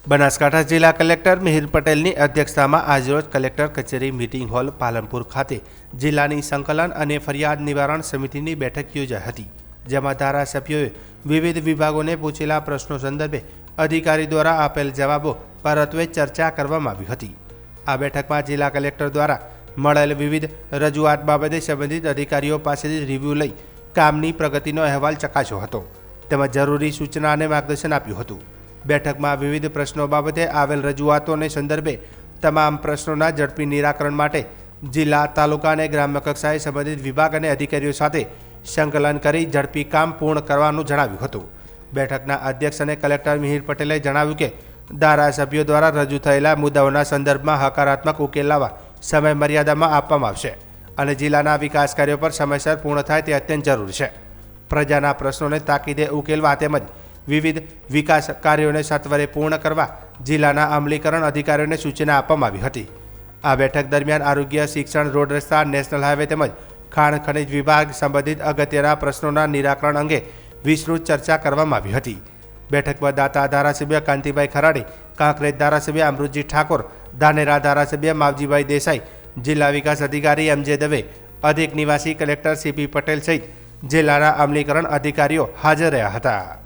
બનાસકાંઠા જિલ્લા કલેક્ટર મિહિર પટેલની અધ્યક્ષતામાં આજરોજ કલેક્ટર કચેરી મીટિંગ હોલ પાલનપુર ખાતે જિલ્લાની સંકલન અને ફરિયાદ નિવારણ સમિતિની બેઠક યોજાઈ હતી, જેમાં ધારાસભ્યોએ વિવિધ વિભાગોને પૂછેલા પ્રશ્નો સંદર્ભે અધિકારી દ્વારા આપેલ જવાબો પરત્વે ચર્ચા કરવામાં આવી હતી। આ બેઠકમાં જિલ્લા કલેક્ટર દ્વારા મળેલ વિવિધ રજૂઆત બાબતે સંબંધિત અધિકારીઓ પાસેથી રિવ્યૂ લઈ કામની પ્રગતિનો અહેવાલ ચકાસ્યો હતો, તેમજ જરૂરી સૂચના અને માર્ગદર્શન આપ્યું હતું। બેઠકમાં વિવિધ પ્રશ્નો બાબતે આવેલ રજૂઆતોને સંદર્ભે તમામ પ્રશ્નોના ઝડપી નિરાકરણ માટે જિલ્લા, તાલુકા અને ગ્રામ્ય કક્ષાએ સંબંધિત વિભાગ અને અધિકારીઓ સાથે સંકલન કરી ઝડપી કામ પૂર્ણ કરવાનું જણાવ્યું હતું। બેઠકના અધ્યક્ષ અને કલેક્ટર મિહિર પટેલે જણાવ્યું કે ધારાસભ્યો દ્વારા રજૂ થયેલા મુદ્દાઓના સંદર્ભમાં હકારાત્મક ઉકેલ લાવવા સમય મર્યાદામાં આપવામાં આવશે અને જિલ્લાના વિકાસ કાર્યો પર સમયસર પૂર્ણ થાય તે અત્યંત જરૂરી છે। પ્રજાના પ્રશ્નોને તાકીદે ઉકેલવા તેમજ વિવિધ વિકાસ કાર્યોને સત્વરે પૂર્ણ કરવા જિલ્લાના અમલીકરણ અધિકારીઓને સૂચના આપવામાં આવી હતી। આ બેઠક દરમિયાન આરોગ્ય, શિક્ષણ, રોડ રસ્તા, નેશનલ હાઈવે તેમજ ખાણ ખનિજ વિભાગ સંબંધિત અગત્યના પ્રશ્નોના નિરાકરણ અંગે વિસ્તૃત ચર્ચા કરવામાં આવી હતી। બેઠકમાં દાતા ધારાસભ્ય કાંતિભાઈ ખરાડી, કાંકરેજ ધારાસભ્ય અમૃતજી ઠાકોર, ધાનેરા ધારાસભ્ય માવજીભાઈ દેસાઈ, જિલ્લા વિકાસ અધિકારી એમ જે દવે, અધિક નિવાસી કલેક્ટર સીપી પટેલ સહિત જિલ્લાના અમલીકરણ અધિકારીઓ હાજર રહ્યા હતા।